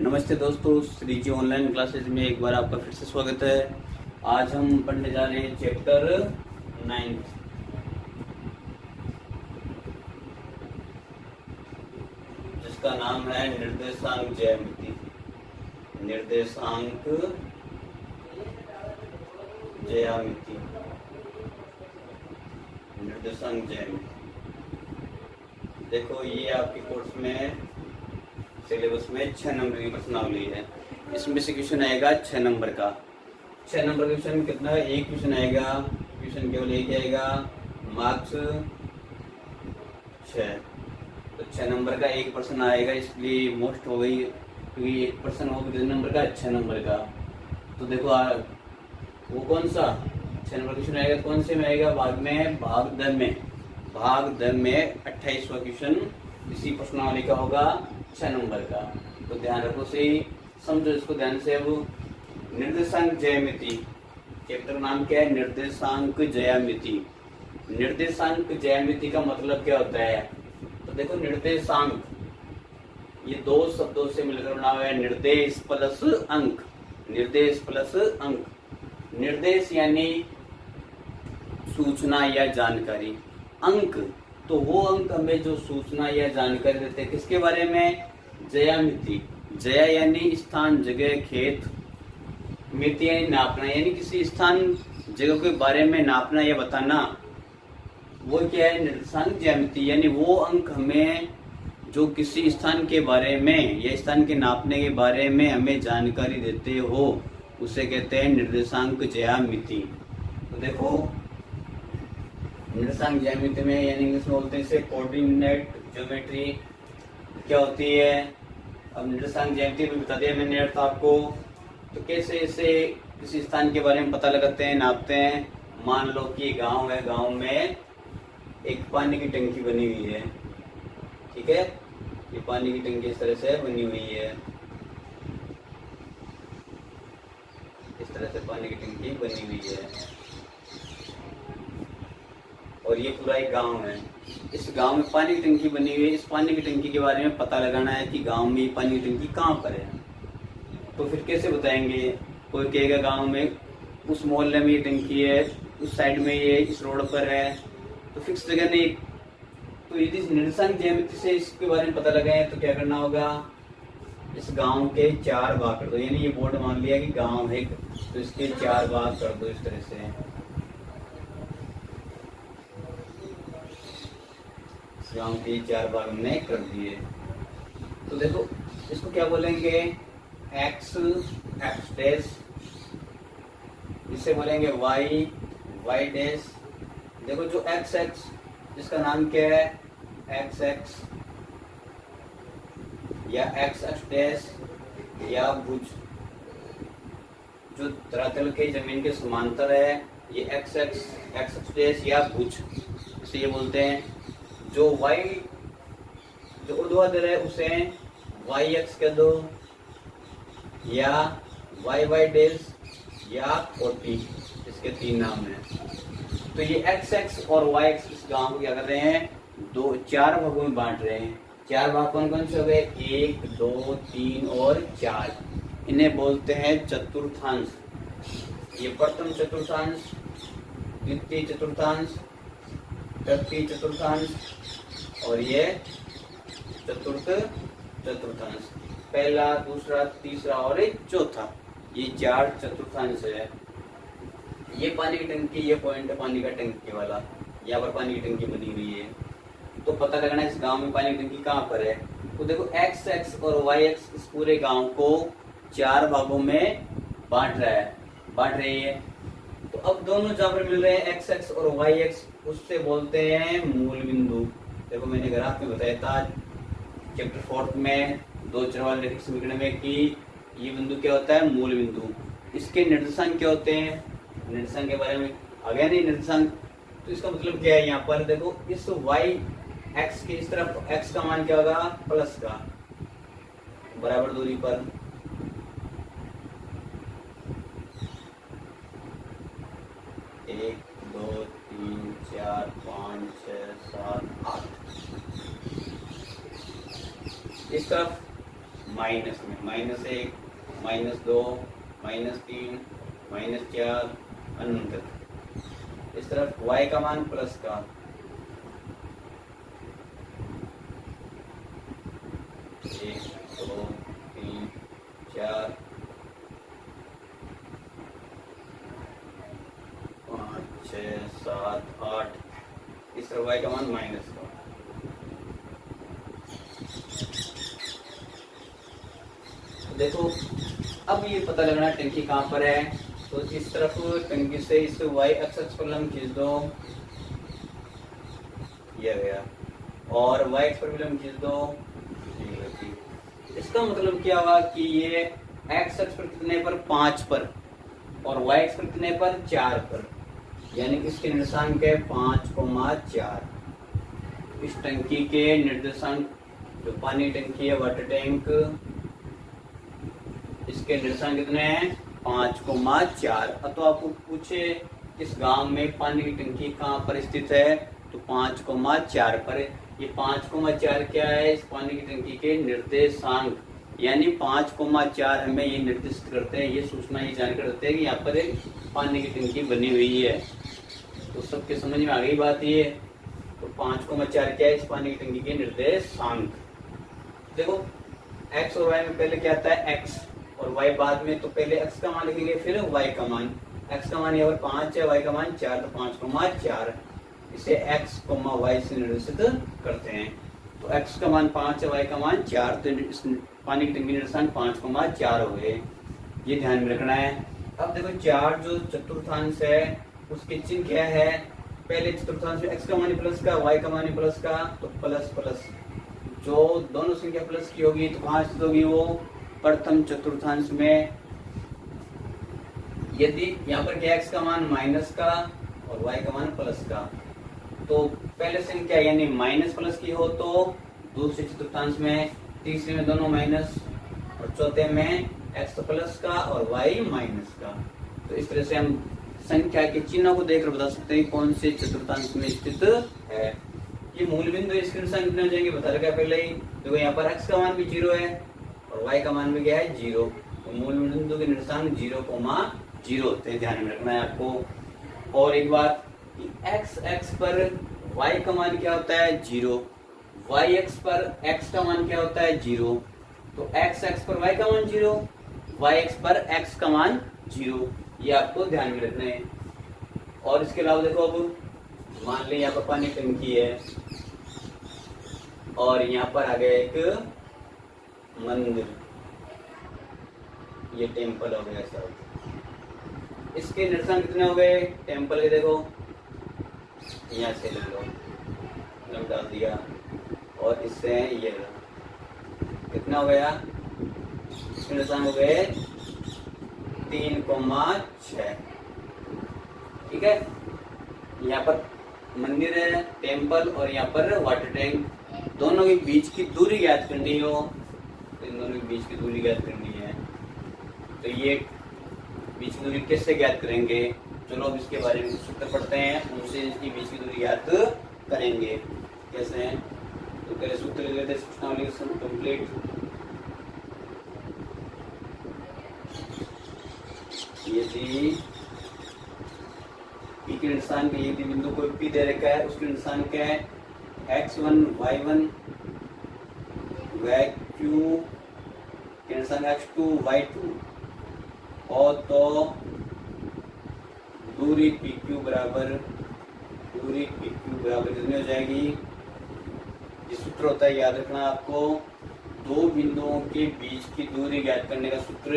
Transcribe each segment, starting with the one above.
नमस्ते दोस्तों, श्री जी online classes में एक बार आपका फिर से स्वागत है। आज हम पढ़ने जा रहे हैं चैप्टर 9, जिसका नाम है निर्देशांक ज्यामिति। निर्देशांक ज्यामिति। निर्देशांक ज्यामिति। देखो, ये आपके कोर्स में सिलेबस में 6 नंबर की प्रश्नावली है। इसमें से क्वेश्चन आएगा 6 नंबर का। 6 नंबर का क्वेश्चन कितना है? एक क्वेश्चन आएगा। क्वेश्चन केवल एक आएगा, मार्क्स 6। तो 6 नंबर का एक प्रश्न आएगा, इसलिए मोस्ट हो गई, क्योंकि एक प्रश्न होगा कितने नंबर का? 6 नंबर का। तो देखो वो कौन सा 6 नंबर क्वेश्चन आएगा, कौन से में आएगा? भाग में, भाग द में। भाग द में 28वां क्वेश्चन इसी प्रश्नावली का होगा, 6 नंबर का। तो ध्यान रखो, सही समझो इसको ध्यान से। अब निर्देशांक ज्यामिति, चैप्टर का नाम क्या है? निर्देशांक ज्यामिति। निर्देशांक ज्यामिति का मतलब क्या होता है? तो देखो, निर्देशांक ये दो शब्दों से मिलकर बना हुआ है, निर्देश प्लस अंक। निर्देश प्लस अंक। निर्देश यानी सूचना या जानकारी, अंक तो वो अंक हमें जो सूचना या जानकारी देते हैं किसके बारे में? ज्यामिति। जया यानी स्थान, जगह, खेत। मिति यानी नापना, यानी किसी स्थान जगह के बारे में नापना या बताना। वो क्या है? निर्देशांक ज्यामिति। यानी वो अंक हमें जो किसी स्थान के बारे में या स्थान के नापने के बारे में हमें जानकारी देते हो, उसे कहते हैं निर्देशांक ज्यामिति। तो देखो, निर्देशांक ज्यामिति में यानी इंग्लिश में बोलते हैं इसे कोऑर्डिनेट ज्योमेट्री। क्या होती है? अब निर्देशांक ज्यामिति में बता दिया मैंने अर्थ आपको। तो कैसे इसे किसी स्थान के बारे में पता लगाते हैं, नापते हैं। मान लो कि गांव है, गांव में एक पानी की टंकी बनी हुई है, ठीक है। ये पानी की टंकी इस तरह से बनी हुई है, इस तरह से पानी की टंकी बनी हुई है, और ये पूरा एक गांव है। इस गांव में पानी की टंकी बनी हुई है। इस पानी की टंकी के बारे में पता लगाना है कि गांव में ये पानी की टंकी कहाँ पर है। तो फिर कैसे बताएंगे? कोई कहेगा गांव में उस मोहल्ले में ये टंकी है, उस साइड में ये इस रोड पर है, तो फिक्स जगह नहीं। तो यदि निर्देशांक ज्यामिति से इसके बारे में पता लगाए तो क्या करना होगा? इस गांव के 4 भाग कर दो। यानी ये बोर्ड मान लिया कि गांव है, तो इसके 4 भाग कर दो इस तरह से। गांव के 4 भाग हमने कर दिए। तो देखो, इसको क्या बोलेंगे? X, x dash. इसे बोलेंगे वाई, वाई डैश। देखो, जो एक्स एक्स, इसका नाम क्या है? एक्स एक्स या एक्स एक्स डैश या भुज। जो धरातल के जमीन के समांतर है, ये x x, x x dash या भुज, इसे ये बोलते हैं। जो वाई, जो ऊर्ध्वाधर है, उसे वाई एक्स कह दो, या वाई वाई डैश या 40। इसके 3 नाम हैं। तो ये एक्स एक्स और वाई एक्स इस गांव को क्या कर रहे हैं? 4 भागों में बांट रहे हैं। 4 भाग कौन कौन से हो गए? 1, 2, 3 और 4। इन्हें बोलते हैं चतुर्थांश। ये प्रथम चतुर्थांश, द्वितीय चतुर्थांश, तृतीय चतुर्थांश और ये चतुर्थ चतुर्थांश। पहला, दूसरा, तीसरा और एक चौथा, ये 4 चतुर्थांश है। ये पानी की टंकी, ये पॉइंट है पानी का टंकी वाला, यहाँ पर पानी की टंकी बनी हुई है। तो पता लगाना इस गांव में पानी की टंकी कहाँ पर है। तो देखो, एक्स एक्स और वाई एक्स इस पूरे गांव को 4 भागों में बांट रही है। तो अब दोनों जहाँ पर मिल रहे हैं एक्स एक्स और वाई एक्स, उससे बोलते हैं मूल बिंदु। देखो, मैंने ग्राफ में बताया था चैप्टर 4 में 2 चर वाले रैखिक समीकरण में कि ये बिंदु क्या होता है? मूल बिंदु। इसके निर्देशांक क्या होते हैं? निर्देशांक के बारे में आ गया नहीं निर्देशांक। तो इसका मतलब क्या है? यहाँ पर देखो, इस वाई एक्स के इस तरफ एक्स का मान क्या होगा? प्लस का, बराबर दूरी पर। 1, 2, 3, 4, 5, 6, 7, 8। इस तरफ माइनस में, -1, -2, -3, -4 अनंत तक। इस तरफ y का मान प्लस का 1, 2, 3, 4, 5, 6, 7, 8। इस तरफ y का मान माइनस का। देखो अब ये पता लगना टंकी कहाँ पर है। तो इस तरफ टंकी से इस y एक्स पर लंब खींच दो, ये गया, और y एक्स पर भी लंब खींच दो, इसका मतलब क्या हुआ कि ये x एक्स पर कितने पर 5 पर और y एक्स पर कितने पर 4 पर, यानी कि इसके निर्देशांक है 5,4। इस टंकी के निर्देशांक, जो पानी टंकी है वाटर टैंक, इसके निर्देशांक कितने हैं 5,4। तो आपको पूछे इस गांव में पानी की टंकी कहाँ पर स्थित है, तो 5,4 पर। ये 5,4 क्या है, इस पानी की टंकी के निर्देशांक, यानी 5,4 हमें ये निर्दिष्ट करते हैं, ये सूचना, ये जानकारी देते हैं कि यहाँ पर एक पानी की टंकी बनी हुई है। तो सबके समझ में आ गई बात ये। तो 5,4 क्या है, इस पानी की टंकी के निर्देशांक। देखो x और y में पहले क्या आता है x और y बाद में, तो पहले x का मान लिखेंगे फिर y का मान। x का मान यहाँ पर 5 है, y का मान 4, तो 5,4 इसे x, y से निर्देशित करते हैं। तो x का मान 5 है, y का मान 4, तो इस पानी की टंकी निर्देशांक 5,4 हो गए। ये ध्यान में रखना है। अब देखो 4 जो चतुर्थांश है उसके चिन्ह क्या है, पहले चतुर्थांश में x का मान प्लस का, y का मान प्लस का, तो प्लस प्लस, जो दोनों संख्या प्लस की होगी तो कहाँ स्थित होगी, वो प्रथम चतुर्थांश में। यदि यहाँ पर क्या x का मान माइनस का और y का मान प्लस का, तो पहले संख्या यानी माइनस प्लस की हो तो दूसरे चतुर्थांश में, तीसरे में दोनों माइनस, और चौथे में x प्लस का और y माइनस का। तो इस तरह से हम संख्या के चिन्हों को देखकर बता सकते हैं कौन से चतुर्थांश में स्थित है। ये मूल बिंदु इसके निर्देशांक कितने हो जाएंगे बता रखा है पहले ही। देखो यहाँ पर x का मान भी 0 है और y का मान भी क्या है 0, तो मूल बिंदु के निर्देशांक 0,0 होते हैं, ध्यान में रखना है आपको। और एक बात कि x पर y का मान क्या होता है 0, y x पर x का मान क्या होता है 0, तो x पर y का मान 0, y x पर x का मान 0, ये आपको ध्यान में रखना है। और इसके अलावा देखो अब मान लें यहाँ पर पानी टंकी है और यहाँ पर आ गया एक मंदिर, ये टेम्पल हो गया सब। इसके निर्देशांक कितने हो गए टेम्पल के, देखो यहाँ से ले लो, नंबर डाल दिया, और इससे ये कितना हो गया, इसके निर्देशांक हो गए 3,6। ठीक है, यहाँ पर मंदिर है, टेम्पल, और यहाँ पर वाटर टैंक, दोनों के बीच की दूरी ज्ञात करनी हो, तो इन दोनों के बीच की दूरी ज्ञात करनी है। तो ये बीच की दूरी कैसे ज्ञात करेंगे, चलो अब इसके बारे में सूत्र पढ़ते हैं, उनसे इसकी बीच की दूरी ज्ञात करेंगे। कैसे हैं, तो पहले सूत्र ले लेते हैं, सूचनावली कंप्लीट। ये थी पी के निर्देशांक, ये बिंदु को पी दे रखा है, उसके निर्देशांक क्या है x1 y1, वैक्यू के निर्देशांक x2 y2, और तो दूरी PQ बराबर कितनी हो जाएगी, ये सूत्र होता है, याद रखना आपको, दो बिंदुओं के बीच की दूरी ज्ञात करने का सूत्र।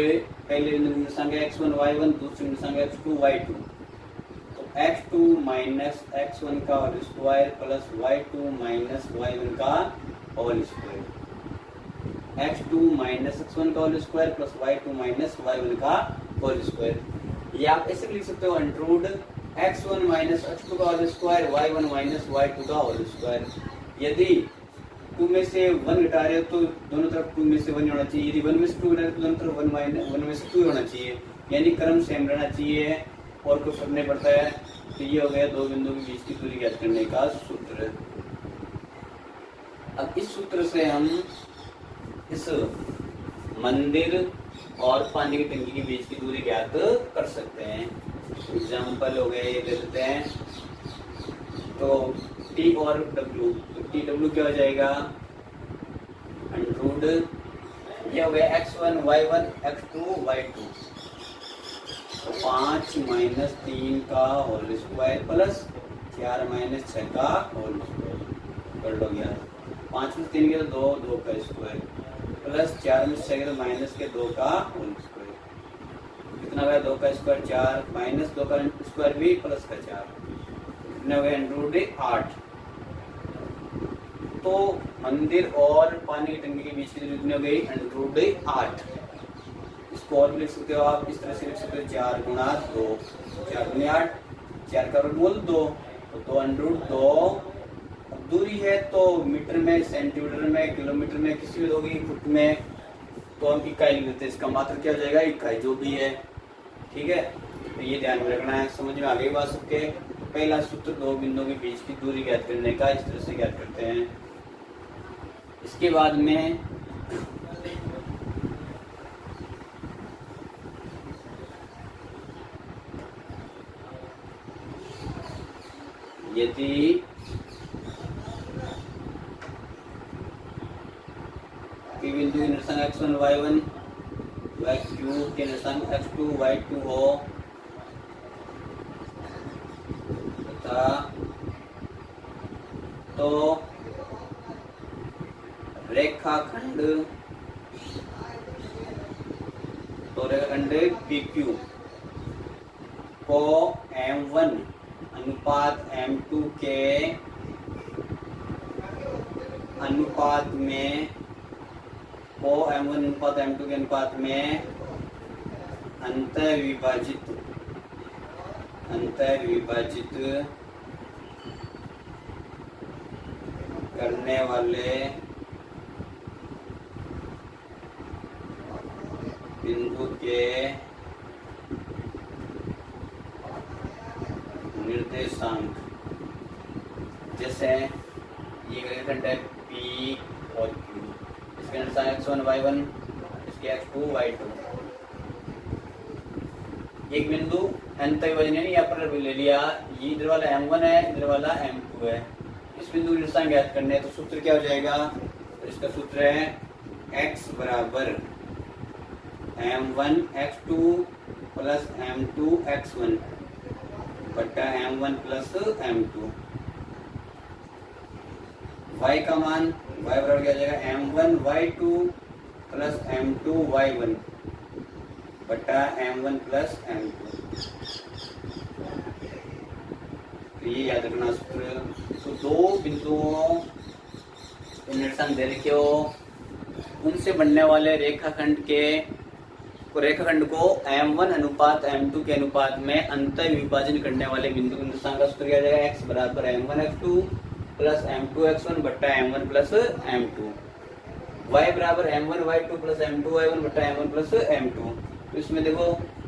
पहले बिंदु निर्देशांक x1 y1, दूसरे निर्देशांक x2 y2, तो x2 माइनस x1 का whole square plus y2 minus y1 का whole square, x2 minus x1 का whole square plus y2 minus y1 का होल स्क्वायर। ये आप ऐसे लिख सकते हो, अंडररूट x1 माइनस x2 का whole square, y1 minus y2 का होल स्क्वायर। यदि 2 में से 1 घटा रहे हो तो दोनों तरफ 2 में से 1 होना चाहिए, यदि 1 में से 2 घटा रहे हो तो दोनों तरफ 1 में से 2 होना चाहिए, यानी क्रम सेम रहना चाहिए और कुछ फर्क नहीं पड़ता है। तो ये हो गया दो बिंदु के बीच की दूरी ज्ञात करने का सूत्र। अब इस सूत्र से हम इस मंदिर और पानी की टंकी के बीच की दूरी ज्ञात कर सकते हैं। एग्जाम्पल हो गए ये दे देते हैं। तो टी और डब्ल्यू, तो टी डब्ल्यू क्या हो जाएगा, अंडरूड ये हो गया x1 y1 x2 y2, तो 5 माइनस 3 का होल स्क्वायर प्लस 4 माइनस 6 का होल स्क्वायर कर लो गया। 5 में 3 के तो 2, 2 का स्क्वायर प्लस 4 में 6 के तो माइनस के 2 का होल स्क्वायर, कितना हो गया 2 का स्क्वायर 4 माइनस 2 का स्क्वायर भी प्लस का 4, कितने हो गए अंडरूट 8। तो मंदिर और पानी की टंकी के बीच की दूरी कितनी हो गई, अंडरूट 8। इसको और भी लिख सकते हो आप, इस तरह से लिख सकते हो 4 गुणा 2, 4 गुणा 8, 4 का वर्गमूल 2, तो 2 अंडरूट 2। अब दूरी है तो मीटर में, सेंटीमीटर में, किलोमीटर में, किसी भी होगी, फुट में, तो हम इकाई लिख देते हैं। इसका मात्रा क्या हो जाएगा, इकाई जो भी है, ठीक है। तो ये ध्यान में रखना है, समझ में आ गई बात सबके। पहला सूत्र दो बिंदुओं के बीच की दूरी ज्ञात करने का इस तरह से ज्ञात करते हैं। इसके बाद में यदि बिंदु के निर्देशांक x1 y1 y3 के निर्देशांक x2 y2 हो तथा तो रेखाखंड PQ को M1 अनुपात M2 के अनुपात में M1 अनुपात M2 के अनुपात में अंतर विभाजित करने वाले बिंदु के निर्देशांक, जैसे ये रेखाखंड है P और Q, इसके निर्देशांक x1 y1, इसके x2 y2। एक बिंदु n तक वजन है, यहाँ पर ले लिया, ये इधर वाला M1 है, इधर वाला M2 है। इस बिंदु के निर्देशांक ज्ञात करने, तो सूत्र क्या हो जाएगा, तो इसका सूत्र है x बराबर M1 x2 plus M2 x1 बटा M1 प्लस M2। y का मान y बराबर क्या जाएगा, M1 y2 plus M2 y1 बटा M1 प्लस M2। तो ये याद रखना सूत्र। तो दो बिंदुओं के निर्देशांक दे रखे हो, उनसे बनने वाले रेखाखंड को M1 अनुपात M2 के अनुपात में अंतर विभाजन करने वाले बिंदु के निर्देशांक का सूत्र क्या जाएगा, x बराबर M1 x2 plus M2 x1 बट्टा M1 प्लस M2। y बराबर M1 y2 plus M2 y1 बट्टा M1 प्लस M2। तो इसमें देखो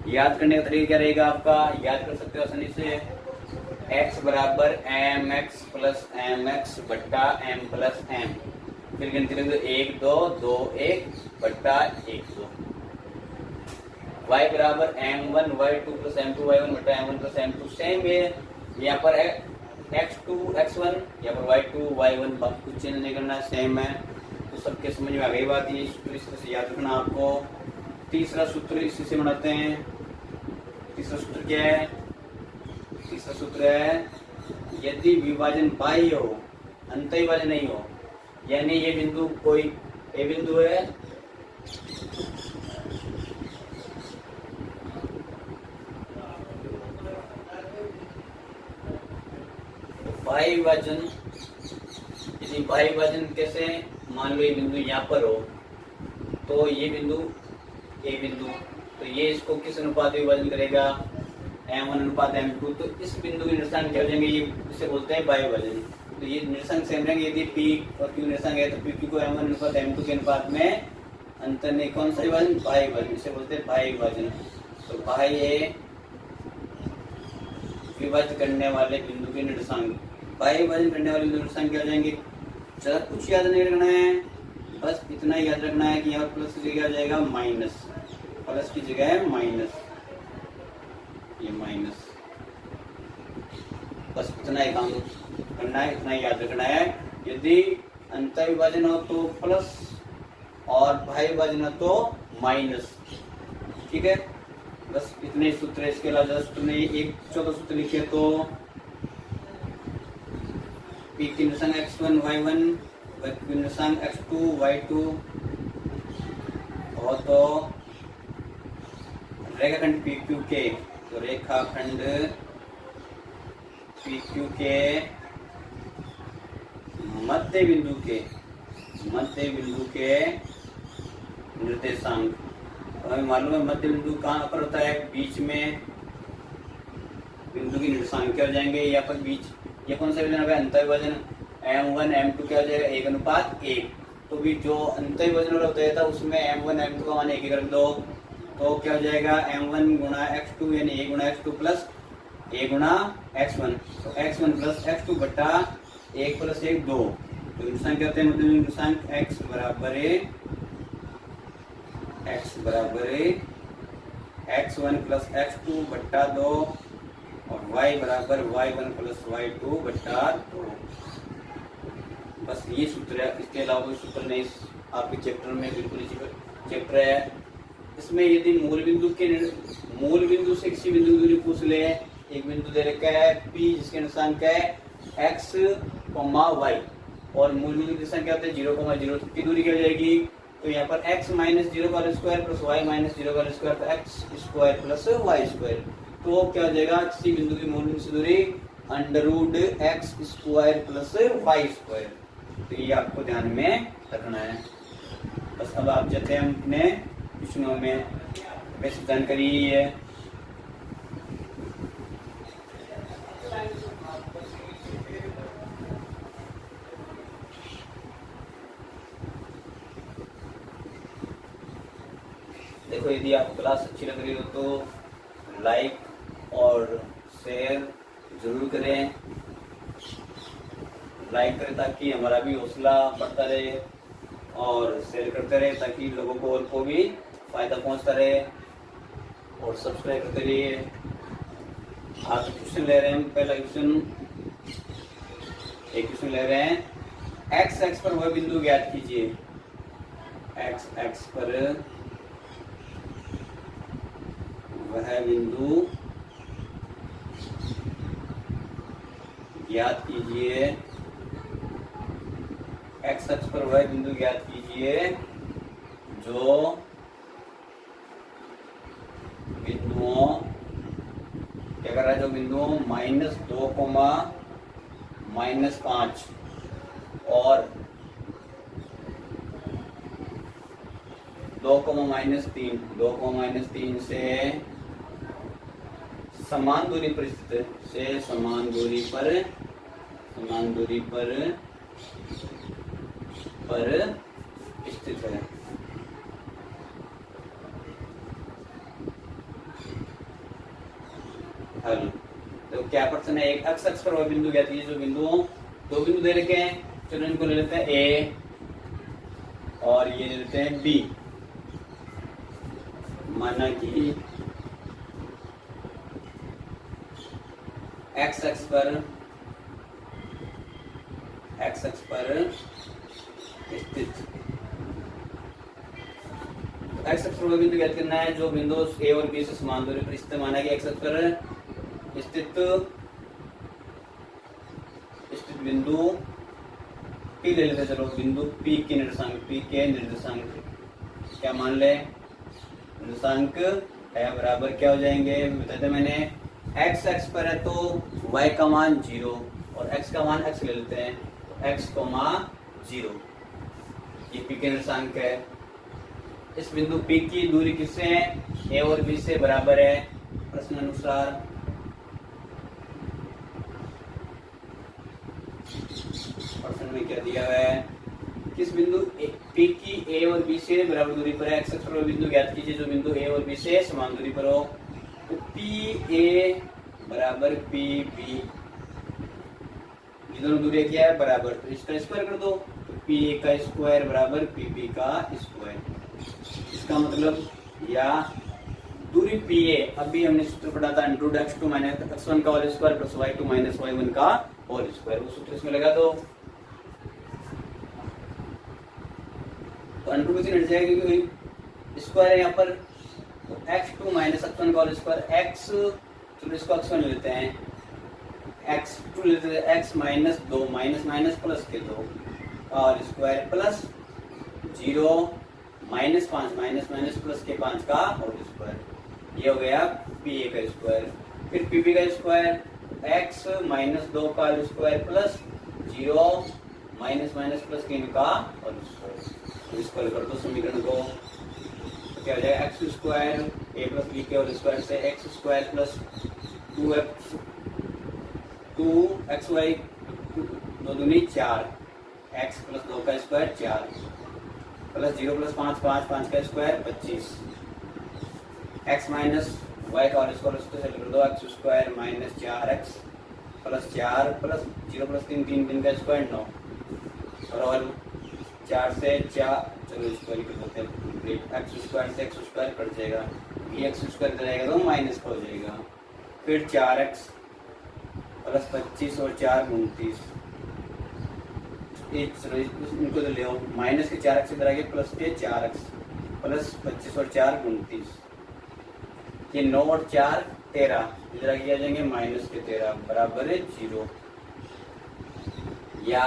याद करने का तरीका क्या रहेगा आपका, याद कर सकते हो आसानी से, x बराबर mx प्लस mx बट्टा m प्लस m, फिर गिनती लिख दो 1 2 2 1 बट्टा 1 2। y बराबर m1 y2 plus m2 y1 बटा m1 प्लस m2, सेम है यहाँ पर x2 x1, यहाँ पर y2 y1, बाकी कुछ चेंज नहीं करना, सेम है। तो सबके समझ में आ गई बात, ये सूत्र इस तरह से याद रखना आपको। तीसरा सूत्र इसी से बनाते हैं। तीसरा सूत्र क्या है, तीसरा सूत्र है यदि विभाजन बाह्य हो, अंतर विभाजन नहीं हो, यानी ये बिंदु कोई ए बिंदु है, बाह्य विभाजन, यदि बाह्य विभाजन कैसे, मान लो ये बिंदु यहाँ पर हो, तो ये बिंदु ए बिंदु, तो ये इसको किस अनुपात में विभाजन करेगा, M1 अनुपात M2। तो इस बिंदु के निर्देशांक क्या हो जाएंगे, ये इसे बोलते हैं बाह्य विभाजन। तो ये निर्देशांक सेम रहेंगे, यदि P और Q निर्देशांक है तो PQ को M1 अनुपात M2 के अनुपात में अंतर नहीं, कौन सा विभाजन, बाह्य विभाजन, इसे बोलते हैं बाह्य विभाजन। तो बाह्य विभाजित करने वाले बिंदु के निर्देशांक, बाह्य विभाजन करने वाले बिंदु निर्देशांक क्या हो जाएंगे, ज्यादा कुछ याद नहीं रखना है, बस इतना ही याद रखना है कि यहाँ प्लस की जगह आ जाएगा माइनस, प्लस की जगह है माइनस, ये माइनस। बस इतना ही काम करना है, इतना ही याद रखना है। यदि अंतर विभाजन हो तो प्लस और भाई विभाजन हो तो माइनस, ठीक है। बस इतने सूत्र है, इसके अलावा सूत्र ने एक चौथा सूत्र लिखे तो पी की निशान x1 y1 की निशान x2 y2 और तो रेखाखंड PQ के, तो रेखाखंड PQ के मध्य बिंदु के निर्देशांक। तो हमें मालूम है मध्य बिंदु कहाँ पर होता है, बीच में बिंदु की निर्देशांक क्या हो जाएंगे यहाँ पर बीच। ये कौन सा विभाजन है, अंतर विभाजन। M1 M2 क्या हो जाएगा, 1:1। तो भी जो अंतर विभाजन होता था उसमें M1 M2 का मान 1 रख दो, तो क्या हो जाएगा M1 गुणा x2 यानी a गुणा x2 प्लस a गुणा x1। तो x1 प्लस x2 बटा 1 प्लस 1 2। तो निर्देशांक क्या होते हैं, मतलब निर्देशांक x बराबर है x1 प्लस x2 बट्टा 2 और y बराबर y1 प्लस y2 बट्टा 2। बस ये सूत्र है, इसके अलावा कोई सूत्र नहीं आपके चैप्टर में, बिल्कुल इसी चैप्टर है। इसमें यदि मूल बिंदु से किसी बिंदु की दूरी पूछ ले, एक बिंदु दे रखा है P जिसके निर्देशांक है x, y और मूल बिंदु की दिशा क्या होता है 0, 0 की दूरी क्या हो जाएगी, तो यहाँ पर x माइनस 0 का स्क्वायर प्लस y माइनस 0 का स्क्वायर, तो x square plus y square. तो क्या हो जाएगा, किसी बिंदु की मूल बिंदु से दूरी √x square plus y square. तो ये आपको ध्यान में रखना है। बस अब आप जाते हैं अपने प्रश्नों में, वैसे जानकारी यही है। देखो, यदि आपको क्लास अच्छी लग रही हो तो लाइक और शेयर जरूर करें। लाइक करें ताकि हमारा भी हौसला बढ़ता रहे, और शेयर करते रहे ताकि लोगों को और को भी फायदा पहुंचता रहे, और सब्सक्राइब करते रहिए। आज क्वेश्चन ले रहे हैं, पहला क्वेश्चन, एक क्वेश्चन ले रहे हैं x पर वह बिंदु ज्ञात कीजिए। x पर वह बिंदु ज्ञात कीजिए, x अक्ष पर वह बिंदु ज्ञात कीजिए जो बिंदुओं क्या कर रहा है, जो बिंदुओं -2, -5 और 2, -3 से समान दूरी पर स्थित है, समान दूरी पर स्थित है। हल। तो क्या प्रश्न है, एक अक्ष पर वह बिंदु ज्ञात कीजिए जो बिंदुओं, दो बिंदु दे रखे हैं, चलो इनको ले लेते हैं A और ये ले लेते हैं B। माना कि x अक्ष पर स्थित x अक्ष पर बिंदु ज्ञात करना है जो बिंदु A और B से समान दूरी पर स्थित। माना कि x अक्ष पर स्थित बिंदु P ले लेते हैं। चलो बिंदु P के निर्देशांक क्या मान ले, निर्देशांक है बराबर क्या हो जाएंगे, बताते मैंने x अक्ष पर है तो y का मान 0 और x का मान x ले लेते हैं, x, 0 ये P के निर्देशांक है। इस बिंदु P की दूरी किससे है, A और B से बराबर है प्रश्न अनुसार। प्रश्न में क्या दिया हुआ है, किस बिंदु P की A और B से बराबर दूरी पर है, x अक्ष पर बिंदु ज्ञात कीजिए जो बिंदु A और B से समान दूरी पर हो। तो PA बराबर PB, ये दोनों दूरी क्या है बराबर, तो इसका स्क्वायर कर दो। तो पी ए का स्क्वायर बराबर पी बी का स्क्वायर। इसका मतलब या दूरी पी ए, अभी हमने सूत्र पढ़ा था into x two minus x one का whole square plus y two minus y one का होल स्क्वायर, वो सूत्र इसमें लगा दो तो अंडर रूट हट जाएगा क्योंकि स्क्वायर है यहाँ पर, तो x two minus x one का होल स्क्वायर एक्स, चलो इसको एक्स वन लेते हैं, एक्स टू लेते हैं, एक्स माइनस दो माइनस माइनस प्लस के दो और स्क्वायर प्लस जीरो माइनस पाँच माइनस माइनस प्लस के पाँच का होल स्क्वायर, ये हो गया पी ए का स्क्वायर। फिर पी बी का स्क्वायर एक्स माइनस दो का square plus zero minus minus plus तीन का होल स्क्वायर। तो इसको कर दो समीकरण को, तो क्या हो जाएगा x square a plus b के होल स्क्वायर से x square plus two x y दो दूनी चार, एक्स प्लस दो का स्क्वायर चार प्लस जीरो प्लस पाँच पाँच पाँच का स्क्वायर 25, एक्स माइनस वाई का होल स्क्वायर उसको सेट कर दो एक्स स्क्वायर माइनस चार एक्स प्लस चार प्लस जीरो प्लस तीन तीन तीन का स्क्वायर 9 और चार से चार, चलो स्क्वायर कर देते हैं, एक्स स्क्वायर से एक्स स्क्वायर कट जाएगा, ये एक्स स्क्वायर जाएगा तो माइनस का हो जाएगा, फिर चार एक्स प्लस 25 और चार 29, इनको तो ले आओ, माइनस के चार एक्स इधर आ गए प्लस के चार एक्स प्लस 25 और चार 29, ये 9 और चार 13, इधर आगे आ जाएंगे माइनस के 13 बराबर है 0, या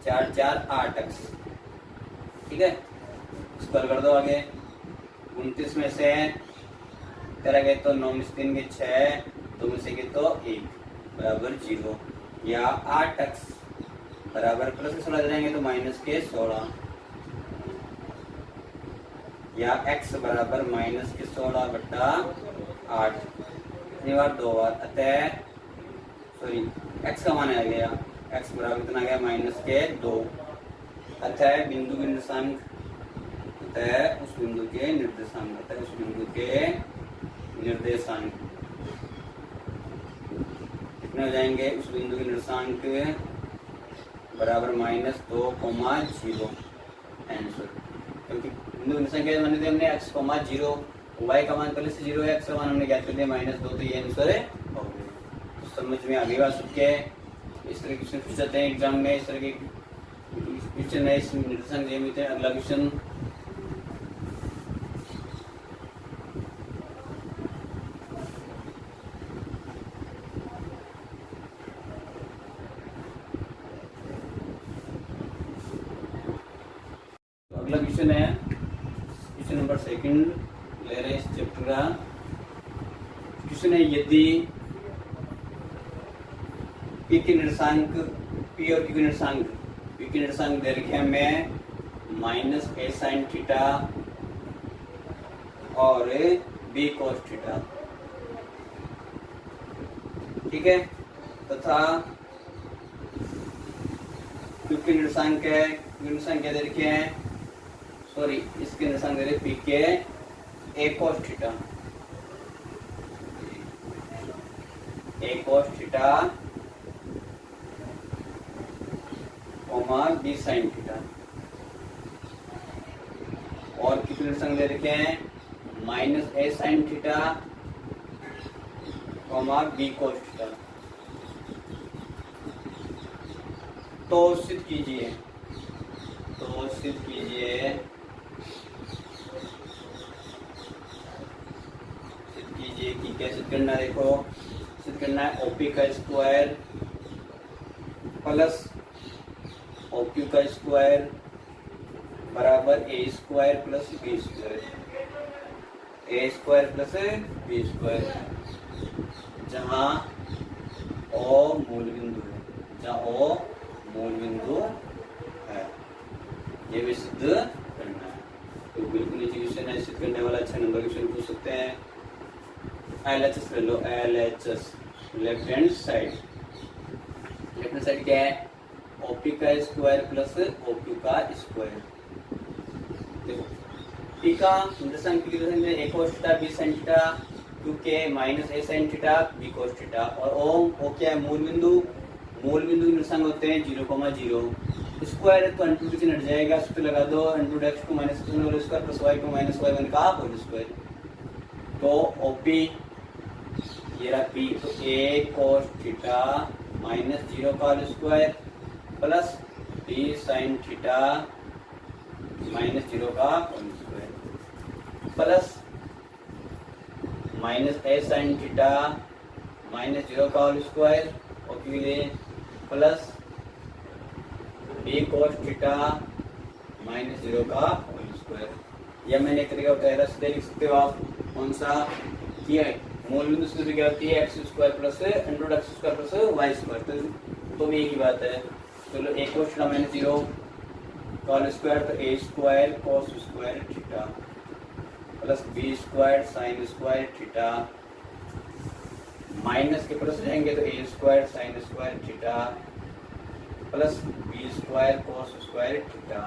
चार चार 8 एक्स, ठीक है, स्क्वायर कर दो आगे, 29 में से 13 गए तो 9 में से 3 के 6, 2 में से गए तो 1 बराबर 0, या 8 एक्स बराबर प्लस के 16 जाएंगे तो माइनस के 16, या x बराबर माइनस के 16 बटा 8, इतनी बार दो बार, अतः सॉरी x का मान आ गया, x बराबर कितना आ गया माइनस के 2, अतः बिंदु के निर्देशांक, अतः उस बिंदु के निर्देशांक, अतः उस बिंदु के निर्देशांक कितने हो जाएंगे, उस बिंदु के निर्देशांक बराबर माइनस 2, 0 आंसर, क्योंकि बिंदु निर्देशांक क्या मान दिया हमने x, 0, y का मान पहले से 0 है, x का मान हमने ज्ञात कर दिया -2, तो ये आंसर है हो गया। तो समझ में आ गई बात सबके, इस तरह क्वेश्चन पूछ जाते हैं एग्जाम में, इस तरह के क्वेश्चन है, इस निर्देशांक नियमित है। अगला क्वेश्चन अगला क्वेश्चन है, क्वेश्चन नंबर 2 ले रहे हैं इस चैप्टर का। क्वेश्चन है यदि पी के निर्देशांक, पी और क्यू के निर्देशांक, पी के निर्देशांक दे रखे हमें -a sin थीटा और b cos थीटा, ठीक है, तथा क्यू के निर्देशांक है, क्यू निर्देशांक क्या दे रखे हैं, सॉरी इसके निर्देशांक दे रहे पी के a cos theta, a cos theta b sin theta, और कितने निर्देशांक दे रखे हैं -a sin theta b cos theta. तो सिद्ध कीजिए, तो सिद्ध कीजिए, कि कैसे करना है। देखो सिद्ध करना है ओपी का स्क्वायर प्लस ओक्यू का स्क्वायर बराबर ए स्क्वायर प्लस बी स्क्वायर, ए स्क्वायर प्लस बी स्क्वायर, जहाँ ओ मूल बिंदु है, जहाँ ओ मूल बिंदु है, ये भी सिद्ध करना है। तो बिल्कुल नीचे क्वेश्चन है, सिद्ध करने वाला अच्छा नंबर क्वेश्चन पूछ सकते हैं। LHS ले लो, LHS left hand side, left hand side क्या है, OP का स्क्वायर प्लस OQ का स्क्वायर। देखो P का निर्देशांक a cos theta b sin theta, Q के -a sin theta b cos theta, और O क्या है मूल बिंदु, मूल बिंदु के निर्देशांक होते हैं 0,0, स्क्वायर है तो n2 की चिन्ह हट जाएगा, उस पर लगा दो n2 x2 minus x1 whole square plus y2 minus y1 का होल स्क्वायर। तो ओपी ये रहा p, तो a cos थीटा माइनस 0 का whole square plus b sin theta minus 0 का whole square plus minus a sin theta minus 0 का whole square और फिर plus b cos theta minus 0 का होल स्क्वायर। या मैंने एक तरीका बताया था, देख सकते हो आप कौन सा किया है, मूल बिंदु से क्या होती है x square plus under x square plus y square, तो भी एक ही बात है। चलो a cos थीटा माइनस 0 का होल स्क्वायर, तो a square cos square theta plus b square sine square theta minus के प्लस जाएंगे तो a square sine square theta plus b square cos square theta.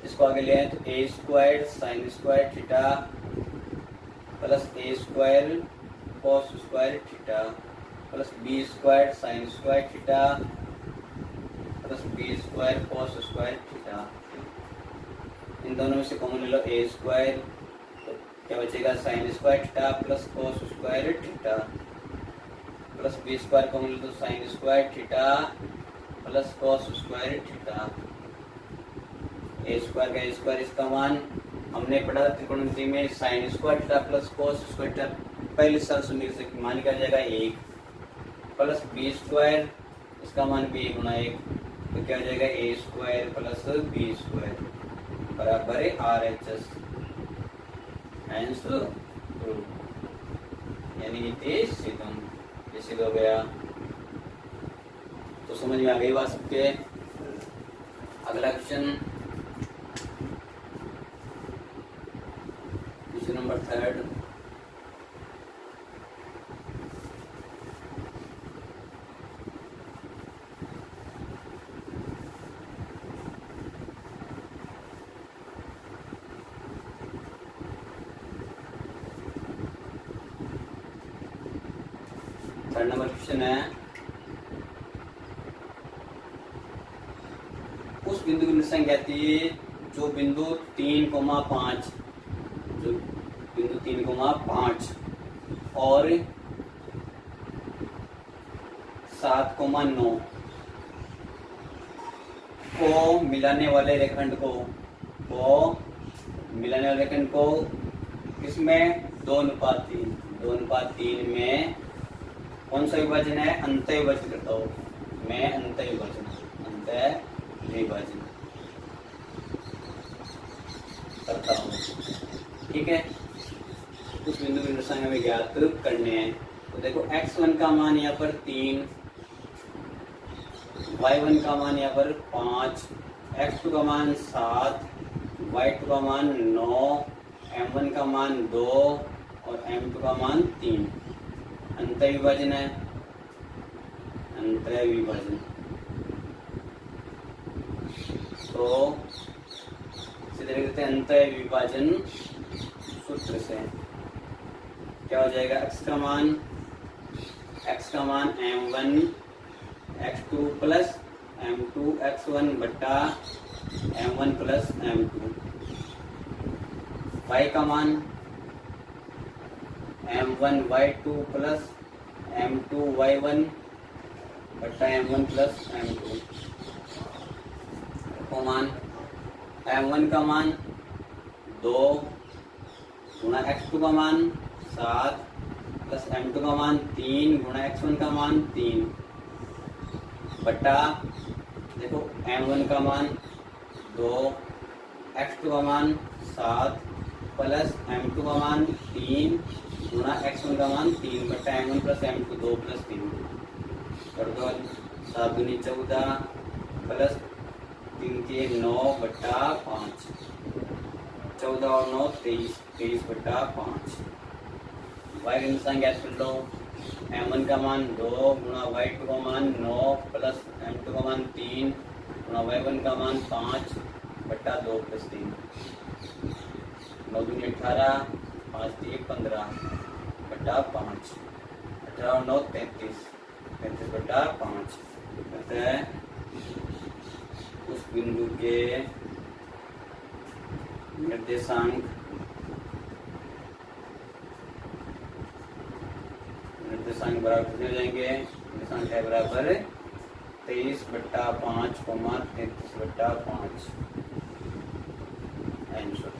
इसको आगे ले आए तो a square sine square theta plus a square cos square theta plus b square sine square theta plus b square cos square theta. इन दोनों में से common ले लो a स्क्वायर, तो क्या बचेगा sign square theta plus cos square theta plus b square common ले तो sign square theta plus cos square theta. a square का a स्क्वायर, इसका मान हमने पढ़ा था त्रिकोणमिति में sign square theta plus cos square theta, पहले साल सुनने से मान क्या जाएगा 1 प्लस b स्क्वायर, इसका मान भी 1 गुना 1, तो क्या हो जाएगा a square plus b square बराबर है RHS आंसर प्रूव, यानी कि सिद्धम ये सिद्ध हो गया। तो समझ में आ गई बात सबके। अगला question number 3। Third number question है, उस बिंदु की निशान कहती है जो बिंदु 3,5 जो बिंदु 3,5 और 7,9 को मिलाने वाले रेखाखंड को किसमें 2:3 में कौन सा विभाजन है, अंत विभाजन करता हूँ मैं, अंत विभाजन करता हूँ। ठीक है, उस बिंदु की निशान हमें ज्ञात करने हैं। तो देखो x1 का मान यहाँ पर 3, y1 का मान यहाँ पर 5, x2 का मान 7, y2 का मान 9, m1 का मान 2 और m2 का मान 3। अंत विभाजन है, अंत विभाजन। तो सीधे लिखते हैं अंत विभाजन सूत्र से क्या हो जाएगा, x का मान m1 x2 plus m2 x1 बट्टा m1 प्लस m2, y का मान m1 y2 plus m2 y1 बट्टा m1 प्लस m2 को मान m1 का मान 2 गुणा x2 का मान 7 प्लस m2 का मान 3 गुणा x1 का मान 3 बटा देखो m1 का मान 2 x2 का मान 7 प्लस m2 का मान 3 गुणा x1 का मान 3 बटा m1 प्लस m2 2 प्लस 3 कर दो 7 दूनी 14 प्लस 3 के 9 बटा 5 14 और 9 23 बटा 5। y का निशान ज्ञात कर लो, m1 का मान 2 गुणा y2 का मान 9 प्लस m2 का मान 3 गुणा y1 का मान 5 बटा 2 प्लस 3, 9 दूनी 18 5 3 15 बटा 5, 18 और 9 33 बटा 5। अतः उस बिंदु के निर्देशांक बराबर कितने हो जाएंगे? निर्देशांक है बराबर 23/5, 33/5। आंसर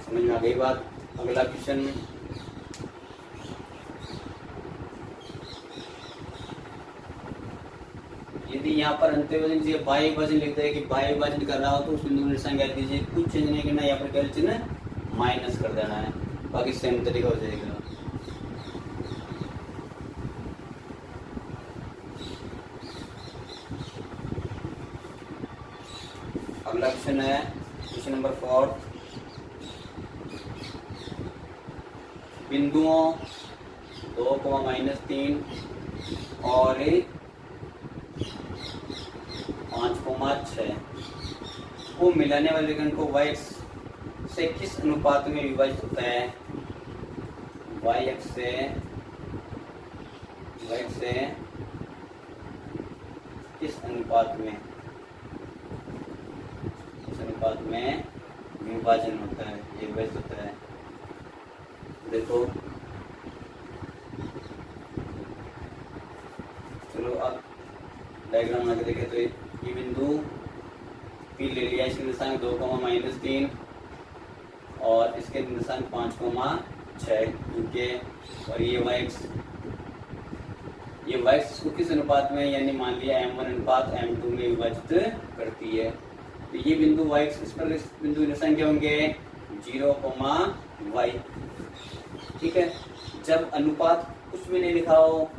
समझ में आ गई बात। अगला क्वेश्चन, यदि यहाँ पर अंत्य वजन से बाह्य वजन लिखते हैं कि बाह्य वजन कर रहा हो तो उस बिंदु में संख्या दीजिए, कुछ चेंज नहीं करना, यहाँ पर केवल चिन्ह माइनस कर देना है, बाकी सेम तरीका हो जाएगा। अगला क्वेश्चन है क्वेश्चन नंबर 4। बिंदुओं 2,-3 और 5,6 को मिलाने वाले रेखाखंड को y से किस अनुपात में विभाजित होता है? y से किस अनुपात में विभाजन होता है, ये विभाजित होता है। देखो चलो अब डायग्राम आगे देखें तो ये बिंदु P ले लिया, इसके निर्देशांक 2,-3 और इसके निर्देशांक 5,6 क्योंकि, और ये y को किस अनुपात में, यानी मान लिया m1 अनुपात m2 में विभाजित करती है। तो ये बिंदु y इस पर इस बिंदु के निर्देशांक क्या होंगे? 0,y। ठीक है, जब अनुपात कुछ भी नहीं लिखा हो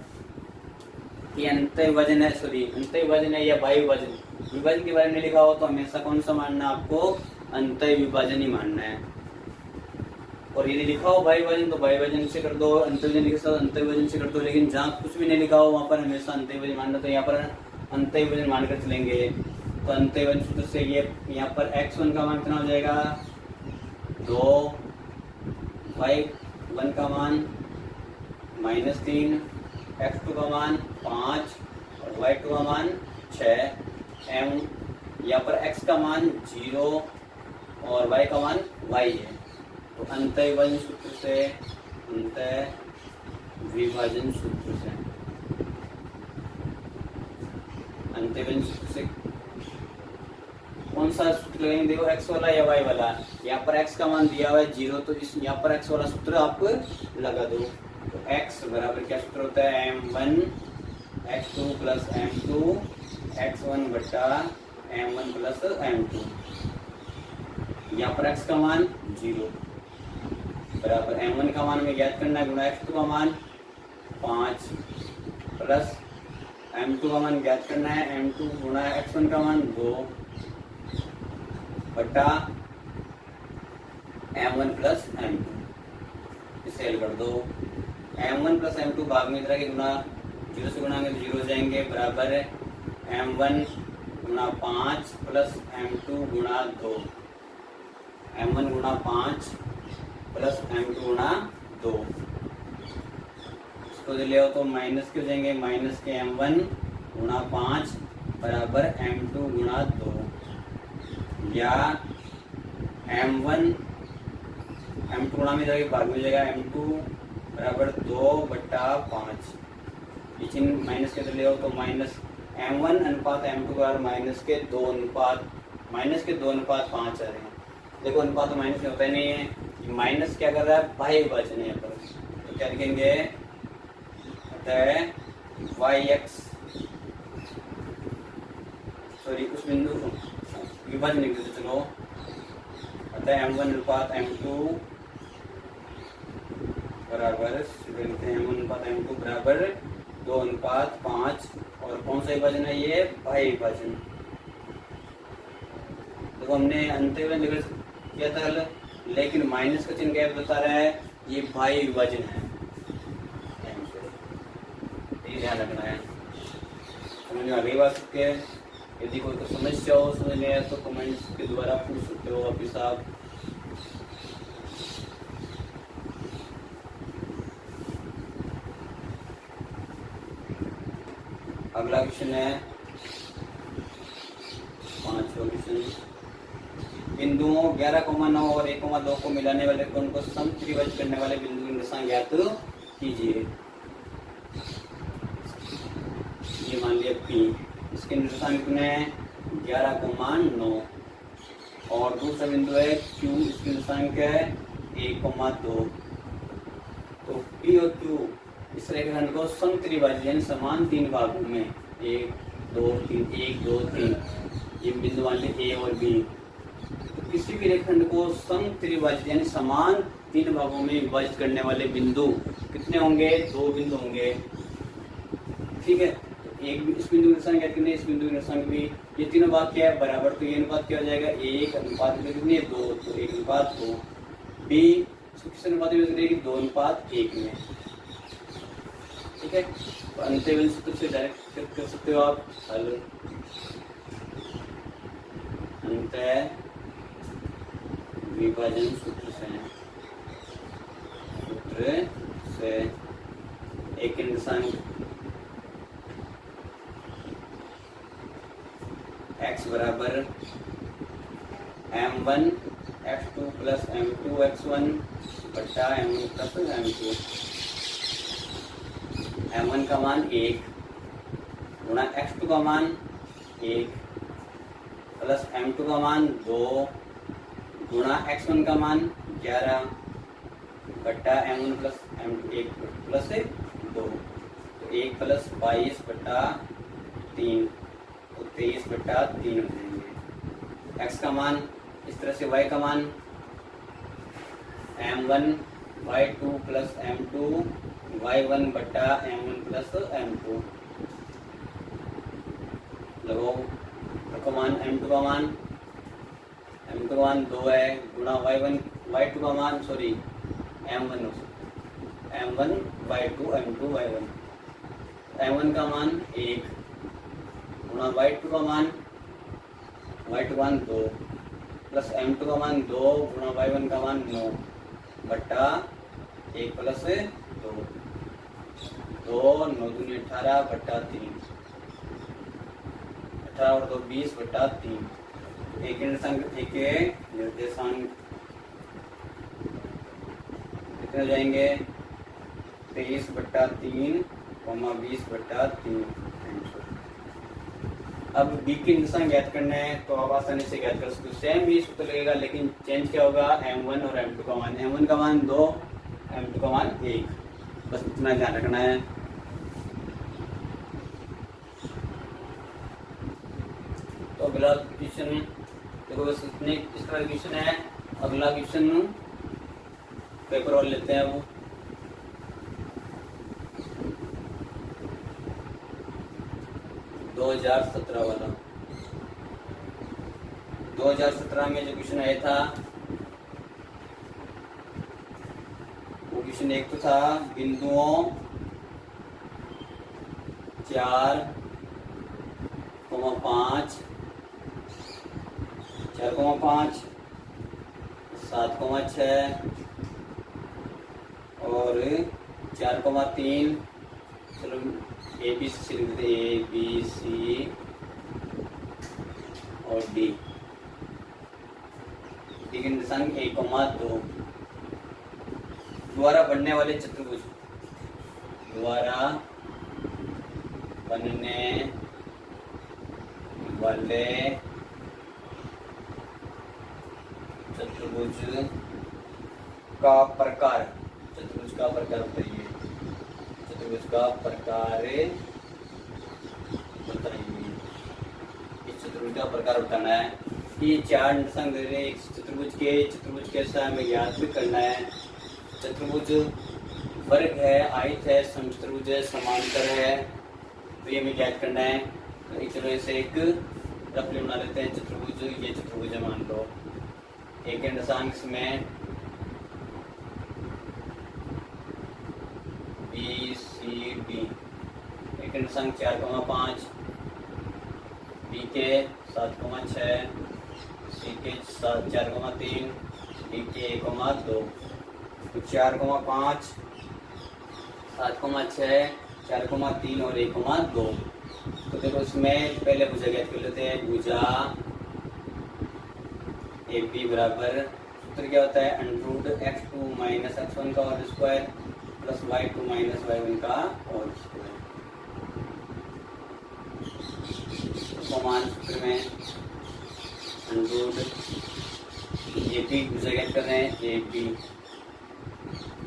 कि अंतः विभाजन है, अंतः विभाजन है या बाह्य विभाजन, विभाजन के बारे में लिखा हो तो हमेशा कौन सा मानना है आपको? अंतः विभाजन ही मानना है। और यदि लिखा हो बाह्य विभाजन तो बाह्य विभाजन से कर दो, अंतः विभाजन लिखा हो अंतः विभाजन से कर दो, लेकिन जहाँ कुछ भी नहीं लिखा हो वहाँ पर हमेशा अंतः विभाजन मानना। तो यहाँ पर अंतः विभाजन मानकर चलेंगे। तो अंतः विभाजन सूत्र से ये यहाँ पर x1 का मान कितना हो जाएगा? 2, y1 का मान -3, x2 का मान 5 और y2 का मान 6, m यहाँ पर x का मान 0 और y का मान y है। तो अंतः विभाजन सूत्र से कौन सा सूत्र लगाएंगे? देखो x वाला या y वाला। यहाँ पर x का मान दिया हुआ है 0, तो इस यहाँ पर x वाला सूत्र आप लगा दो। तो x बराबर क्या सूत्र होता है? m1 x2 plus m2 x1 बटा m1 प्लस m2। यहाँ पर x का मान 0 बराबर m1 का मान हमें ज्ञात करना है, गुणा x2 का मान 5 प्लस m2 का मान ज्ञात करना है, m2 गुणा x1 का मान 2 बटा m1 प्लस m2। इसे हल कर दो। m1 प्लस m2 भाग में इधर के गुणा 0 से गुणा में 0 हो जाएंगे, बराबर m1 गुणा 5 प्लस m2 गुणा 2। m1 गुणा 5 प्लस m2 गुणा 2, इसको ले आओ तो माइनस के हो जाएंगे, माइनस के m1 गुणा 5 बराबर m2 गुणा 2, या m1 m2 गुणा में जाएगा भाग में जाएगा m2 बराबर 2 बटा 5। ये चिन्ह माइनस के ले आओ तो माइनस m1 अनुपात m2 बराबर माइनस के 2 अनुपात 5 आ रहे हैं। देखो अनुपात तो माइनस में होता ही नहीं है, माइनस क्या कर रहा है? बाह्य विभाजन है यहाँ पर। तो क्या लिखेंगे? अतः yx उस बिंदु विभाजन लिख देते चलो। अतः m1 अनुपात m2 बराबर m1 अनुपात m2 बराबर 2 अनुपात 5। और कौन सा विभाजन है ये? बाह्य विभाजन। देखो हमने अंत्य विभाजन किया था, लेकिन माइनस का चिन्ह क्या बता रहा है? ये बाह्य विभाजन है, ये ध्यान रखना है। समझ में आ गई बात सबके? यदि कोई समस्या हो समझ में आया तो कमेंट्स के द्वारा पूछ सकते हो वापिस आप। अगला क्वेश्चन है 5वां क्वेश्चन, बिंदुओं 11,9 और 1,2 को मिलाने वाले कोण को समत्रिभुज करने वाले बिंदु की निर्देशांक ज्ञात कीजिए। ये मान लिया P, इसके निर्देशांक कितने हैं 11,9 और दूसरा बिंदु है Q, इसके निर्देशांक है 1,2। तो P और Q इस रेखाखंड को समत्रिभुज यानी समान 3 भागों में 1 2 3 1 2 3 ये बिंदु मान लीजिए A और B। तो किसी भी रेखाखंड को समत्रिभुज यानी समान 3 भागों में विभाजित करने वाले बिंदु कितने होंगे 2 बिंदु होंगे। ठीक है, तो एक इस बिंदु के निर्देशांक कितने, इस बिंदु के निर्देशांक भी, ये तीनों भाग क्या है बराबर, तो ये अनुपात क्या हो जाएगा 1 अनुपात में कितने 2, तो 1 अनुपात 2। B किस अनुपात में करेगी 2 अनुपात 1 में। ठीक है, तो अंतःविलोम सूत्र से डायरेक्ट कर सकते हो आप हल। अंतः विभाजन सूत्र से एक निर्देशांक x बराबर m1 x2 plus m2 x1 बटा m1 प्लस m2। m1 का मान 1 गुणा x2 का मान 1 प्लस m2 का मान 2 गुणा x1 का मान 11 बटा m1 प्लस m2 1 प्लस 2, तो 1 प्लस 22 बटा 3, तो 23 बटा 3 हो जाएंगे। x का मान इस तरह से, y का मान m1 y2 plus m2 y1 बटा m1 प्लस m2 लगाओ, रखो मान m2 का मान, m2 का मान 2 है गुणा y2 का मान m1 y2 m2 y1, m1 का मान 1 गुणा y2 का मान 2 प्लस m2 का मान 2 गुणा y1 का मान 9 बटा 1 प्लस 2, 9 दूनी 18 बटा 3, 18 और 2 20 बटा 3। एक निर्देशांक कितने हो जाएंगे 23 बटा 3 20 बटा 3। अब B के निर्देशांक ज्ञात करना है तो आप आसानी से ज्ञात कर सकते हो, सेम भी सूत्र लगेगा लेकिन चेंज क्या होगा m1 और m2 का मान, m1 का मान 2 m2 का मान 1, बस इतना ध्यान रखना है। तो अगला क्वेश्चन देखो, बस इतने इस तरह क्वेश्चन है। अगला क्वेश्चन पेपर वाले लेते हैं अब। दो 2017 वाला, 2017 में जो क्वेश्चन आया था वो क्वेश्चन एक तो था बिंदुओं 4,5 7,6 और 4,3, चलो ए बी सी लिख देते, ए बी सी और डी। डी के निर्देशांक 1,2 द्वारा बनने वाले चतुर्भुज, द्वारा बनने वाले चतुर्भुज का प्रकार, चतुर्भुज का प्रकार बताइए, चतुर्भुज का प्रकार बताइए। इस चतुर्भुज का प्रकार बताना है कि ये 4 निर्देशांक दे रहे हैं इस चतुर्भुज कैसा हमें याद भी करना है। चतुर्भुज वर्ग है, आयत है, समचतुर्भुज है, समांतर है, तो ये हमें याद करना है। तो चलो इसे एक रफली बना लेते हैं। चतुर्भुज, ये चतुर्भुज है मान लो, एक निर्देशांक में बी सी डी, एक निर्देशांक 4,5, बी के 7,6, सी के 4,3, डी के 1,2। तो 4,5, 7,6, 4,3 और 1,2 तो देखो इसमें पहले भुजा ज्ञात कर लेते हैं। भुजा ए बी बराबर, सूत्र क्या होता है, √x2 - x1 का whole square plus y2 - y1 का होल स्क्वायर। समान सूत्र में ए बी भुजा ज्ञात कर रहे हैं। ए बी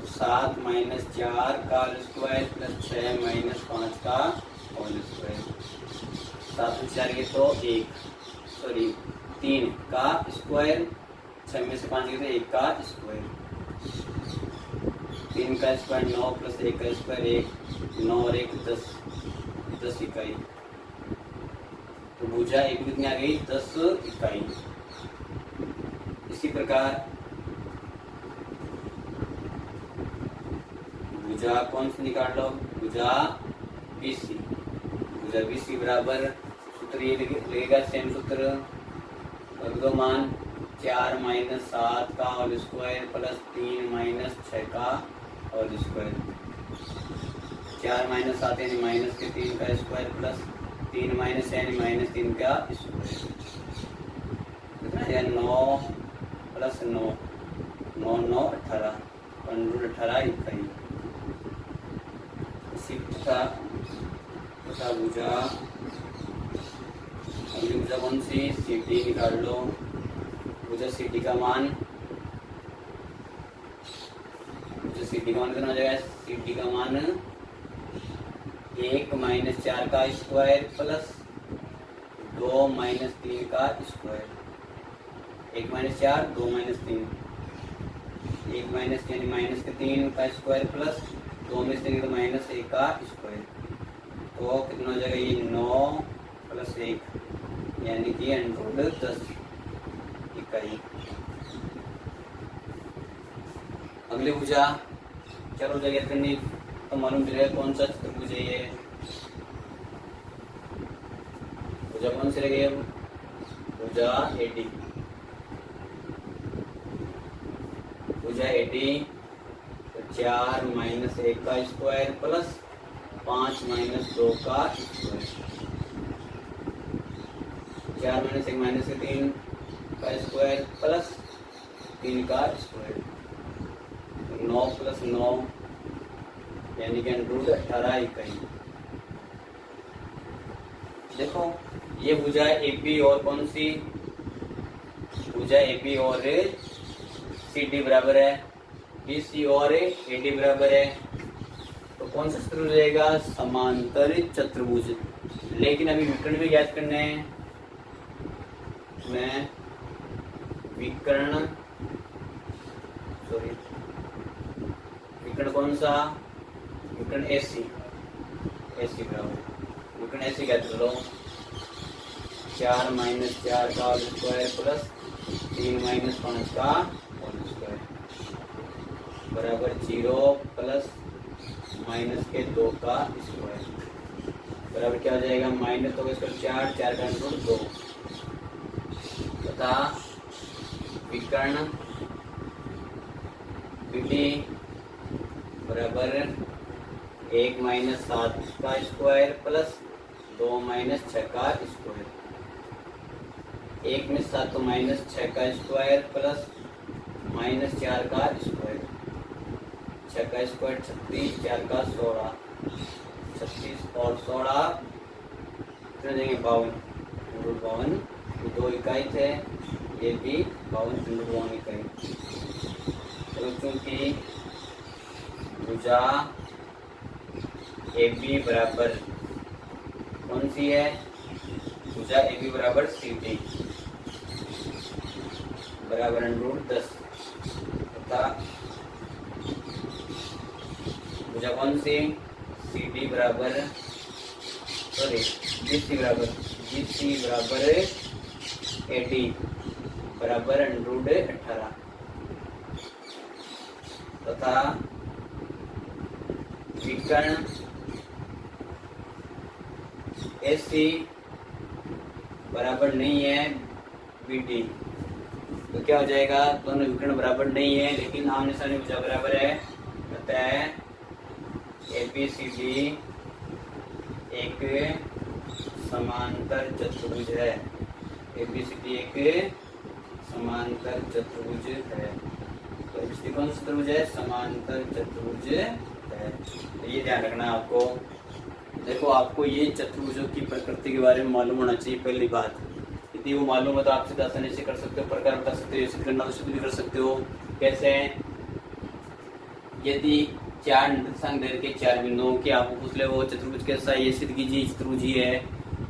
7 - 4 का होल स्क्वायर प्लस 6 - 5 का होल स्क्वायर। 7 में 4 गए तो 3 का स्क्वायर, 6 में से 5 गए तो 1 का स्क्वायर। 3 का स्क्वायर 9 प्लस 1 का स्क्वायर 1, 9 और 1 10 इकाई। तो भुजा एक कितनी आ गई, 10 इकाई। इसी प्रकार भुजा कौन सी निकाल लो, भुजा BC। भुजा BC बराबर, सूत्र ये लगेगा सेम सूत्र, रख दो मान 4 - 7 का होल स्क्वायर प्लस 3 - 6 का होल स्क्वायर। 4 - 7 यानी माइनस के 3 का स्क्वायर प्लस 3 - 6 यानी -3 का स्क्वायर। कितना है 9 प्लस 9, 9 9 18, 18 इकाई। इसी तथा भुजा, अगली भुजा कौन सी, CD निकाल लो। भुजा CD का मान, कितना हो जाएगा, CD का मान 1 - 4 का स्क्वायर प्लस 2 - 3 का स्क्वायर। 1 - 4 2 - 3, 1 माइनस यानी माइनस के 3 का स्क्वायर प्लस 2 में से तो -1 का स्क्वायर। तो कितना हो जाएगा, ये 9 प्लस 1 यानी कि 10 इकाई। अगली भुजा क्या हो जाएगा करनी, तो मालूम चलेगा कौन सा चतुर्भुज है ये। भुजा कौन सी रहेगी, भुजा AD। भुजा AD 4 - 1 का स्क्वायर प्लस 5 - 2 का स्क्वायर। 4 - 1 माइनस 3 का स्क्वायर प्लस 3 का स्क्वायर। 9 प्लस 9 यानी कि 18 इकाई। देखो ये भुजा AB और कौन सी, भुजा AB और CD बराबर है, BC और AD बराबर है। तो कौन सा चतुर्भुज रहेगा, समांतर चतुर्भुज। लेकिन अभी विकर्ण भी ज्ञात करने हैं। मैं विकर्ण कौन सा, विकर्ण AC बराबर, विकर्ण AC ज्ञात कर लो। 4 - 4 का स्क्वायर प्लस 3 - 5 का स्क्वायर बराबर 0 प्लस -2 का स्क्वायर बराबर क्या हो जाएगा, माइनस होगा इसका 4 का √ 2 तथा विकर्ण BD बराबर 1 - 7 का स्क्वायर प्लस 2 - 6 का स्क्वायर। 1 में 7 तो -6 का स्क्वायर प्लस -4 का स्क्वायर। 6 का स्क्वायर 36, 4 का 16, 36 और 16 कितने देंगे, 52, 2 इकाई थे, ये भी 52 इकाई। तो चूंकि भुजा AB बराबर कौन सी है, भुजा AB बराबर CD बराबर √10 तथा भुजा कौन सी, BC बराबर AD बराबर √18 तथा विकर्ण AC बराबर नहीं है BD। तो क्या हो जाएगा, दोनों विकर्ण बराबर नहीं है लेकिन आमने सामने भुजा बराबर है। अतः ABCD एक समांतर चतुर्भुज है। एबीसीडी एक समांतर चतुर्भुज है। तो एबीसीडी कौन सा चतुर्भुज है? समांतर चतुर्भुज है। तो ये ध्यान रखना आपको। देखो आपको ये चतुर्भुजों की प्रकृति के बारे में मालूम होना चाहिए पहली बात। यदि वो मालूम है तो आप सीधा आसानी से कर सकते हो, प्रकार बता सकते हो, सिद्ध करना तो सिद्ध भी कर सकते हो। कैसे? यदि चार निर्देशांक दे के चार बिंदुओं के आपको पूछ ले वो चतुर्भुज कैसा है, ये सिद्ध कीजिए चतुर्भुज ही है,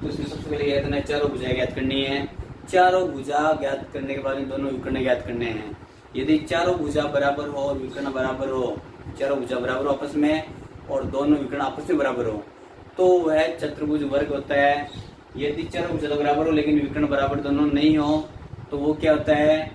तो इसमें सबसे पहले क्या करना है? चारों भुजाएं ज्ञात करनी है। चारों भुजा ज्ञात करने के बाद दोनों विकर्ण ज्ञात करने हैं। यदि चारों भुजा बराबर हो और विकर्ण बराबर हो, चारों भुजा बराबर हो आपस में और दोनों विकर्ण आपस में बराबर हो, तो वह चतुर्भुज वर्ग होता है। यदि चारों भुजा बराबर हो लेकिन विकर्ण बराबर दोनों नहीं हो तो वो क्या होता है?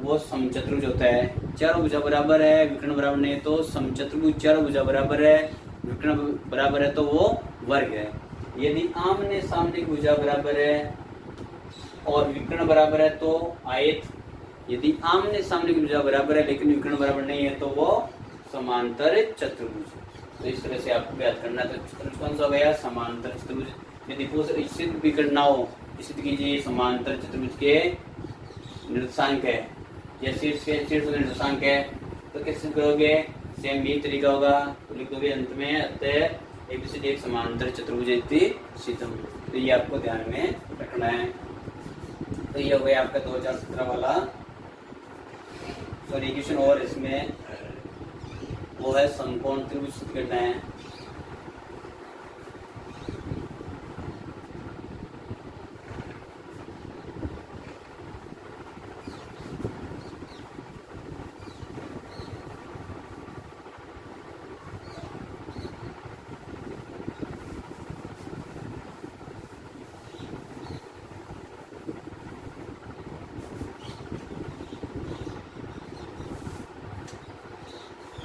वो समचतुर्भुज होता है। चारों भुजा बराबर है, विकर्ण बराबर नहीं है तो समचतुर्भुज। चारों भुजा बराबर है, विकर्ण बराबर है तो वो वर्ग है। यदि आमने सामने की भुजा बराबर है और विकर्ण बराबर है तो आयत। यदि आमने सामने की भुजा बराबर है लेकिन विकर्ण बराबर नहीं है तो वो समांतर चतुर्भुज। तो इस तरह से आपको याद करना है। तो चतुर्भुज कौन सा हो गया? समांतर चतुर्भुज। यदि सिद्ध विकर्ण ना हो, सिद्ध कीजिए समांतर चतुर्भुज के निर्देशांक है या शीर्ष के निर्देशांक है तो कैसे करोगे? सेम यही तरीका होगा, तो लिख दोगे अंत में अतः एबीसीडी एक समांतर चतुर्भुज इति सिद्धम। तो ये आपको ध्यान में रखना है। तो ये हो गया आपका 2017 वाला सॉरी क्वेश्चन। और इसमें वो है समकोण त्रिभुज सिद्ध करना है।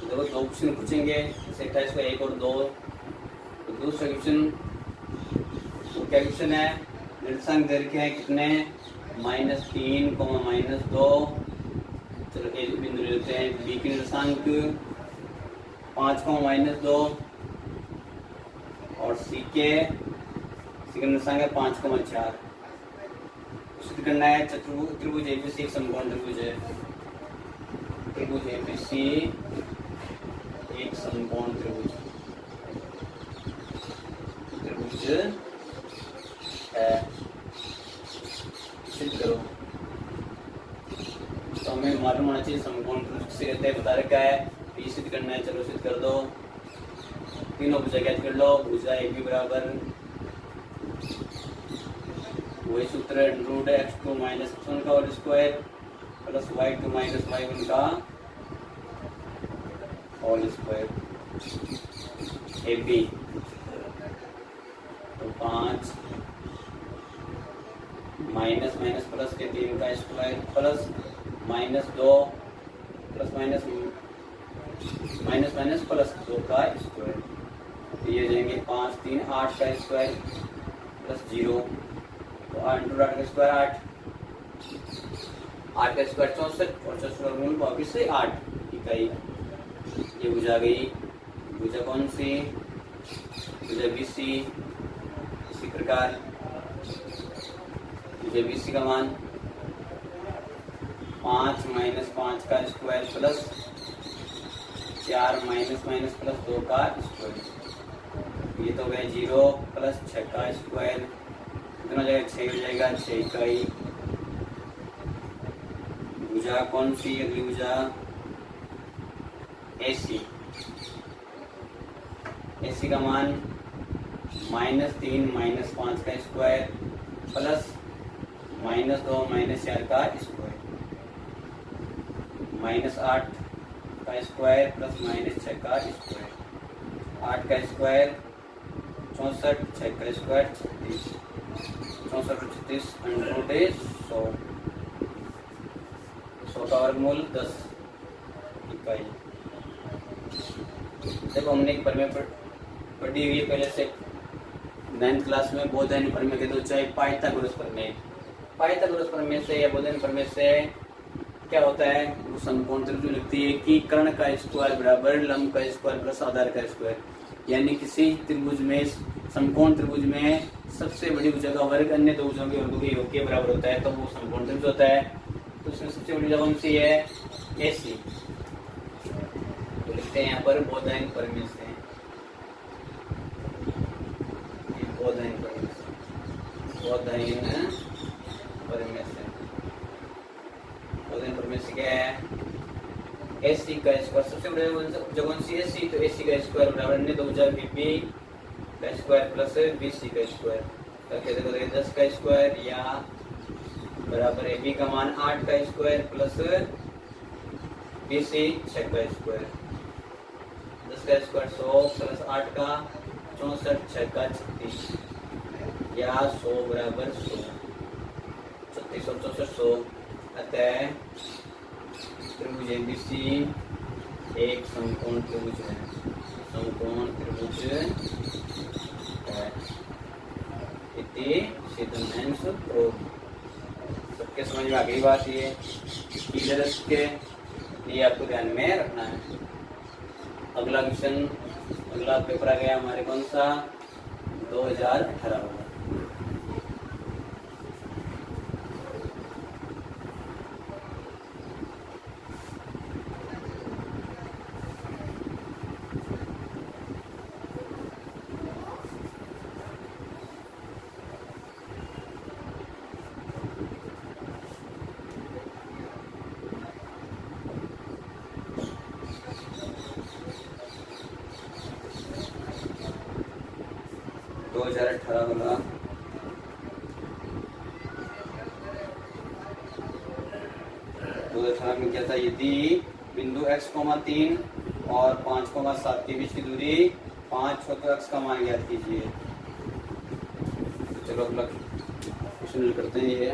दो क्वेश्चन पूछेंगे, 28 का 1 और 2। तो दूसरा क्वेश्चन क्या क्वेश्चन है? निर्देशांक दे रखे हैं कितने? -3, -2। चलो एक बिंदु लेते हैं। बी के निर्देशांक 5, -2 और सी के निर्देशांक है 5, 4। सिद्ध करना है त्रिभुज एबीसी एक समकोण त्रिभुज है। त्रिभुज एबीसी एक समकोण त्रिभुज है। सिद्ध करो। तो हमें मालूम होना चाहिए समकोण त्रिभुज किसे कहते हैं, बता रखा है। ये सिद्ध करना है, चलो सिद्ध कर दो। तीनों भुजा ज्ञात कर लो। भुजा ए बी बराबर वही सूत्र है √x2 - x1 का whole square plus y2 - y1 का होल स्क्वायर। ए बी तो 5 माइनस माइनस प्लस के 3 का square plus -2 plus minus minus plus 2 का स्क्वायर। तो ये जाएंगे 5, 3, 8 का स्क्वायर प्लस 0। तो 8 × 8 का स्क्वायर 8, 8 का स्क्वायर 64 और 64 का मूल वापिस से 8 इकाई। ये भुजा गई। भुजा कौन सी? भुजा बीसी। इसी प्रकार भुजा बीसी का मान 5 - 5 का स्क्वायर प्लस 4 - प्लस 2 का स्क्वायर। ये तो गए 0 प्लस 6 का स्क्वायर। कितना हो जाएगा? 6 हो जाएगा। 6 इकाई। भुजा कौन सी? अगली भुजा एसी। एसी का मान -3 - 5 का स्क्वायर प्लस -2 - 4 का स्क्वायर। -8 का स्क्वायर प्लस -6 का स्क्वायर। 8 का स्क्वायर 64, 6 का स्क्वायर 36। 64 और 36 100। 100 का वर्गमूल 10 इकाई। देखो हमने एक प्रमेय पढ़ी हुई है पहले से 9th क्लास में। बोधायन प्रमेय के दो, चाहे पाइथागोरस प्रमेय। पाइथागोरस प्रमेय से या बोधायन प्रमेय से क्या होता है? वो समकोण त्रिभुज लिखती है कि कर्ण का स्क्वायर बराबर लंब का स्क्वायर प्लस आधार का स्क्वायर। यानी किसी त्रिभुज में, समकोण त्रिभुज में सबसे बड़ी भुजा का वर्ग अन्य दो भुजाओं के वर्गों के योग के बराबर होता है तो वो समकोण त्रिभुज होता है। तो उसमें सबसे बड़ी भुजा कौन सी है? AC। तो लिखते हैं यहाँ पर बोधायन परिमेय से, बोधायन परिमेय से, बोधायन परिमेय से, बोधायन परिमेय से क्या है? AC का स्क्वायर। सबसे बड़ी भुजा कौन सी? AC। तो AC का स्क्वायर बराबर अन्य दो भुजा VB का स्क्वायर प्लस BC का स्क्वायर। करके देखो 10 का स्क्वायर या बराबर AB का मान 8 का स्क्वायर प्लस BC 6 का स्क्वायर। 10 का स्क्वायर 100 प्लस 8 का 64, 6 का 36 या 100 बराबर 100, 36 और 64 100। अतः त्रिभुज ABC एक समकोण त्रिभुज है, समकोण त्रिभुज है। इति सिद्धमेन सूत्रो। सबके समझ में आ गई बात? ये क्लियर के लिए आपको ध्यान में रखना है। अगला क्वेश्चन, अगला पेपर आ गया हमारे कौन सा? 2018 वाला। में क्या था? यदि बिंदु x,3 और 5,7 के बीच की दूरी 5 हो तो x का मान ज्ञात कीजिए। चलो अगला क्वेश्चन करते हैं। ये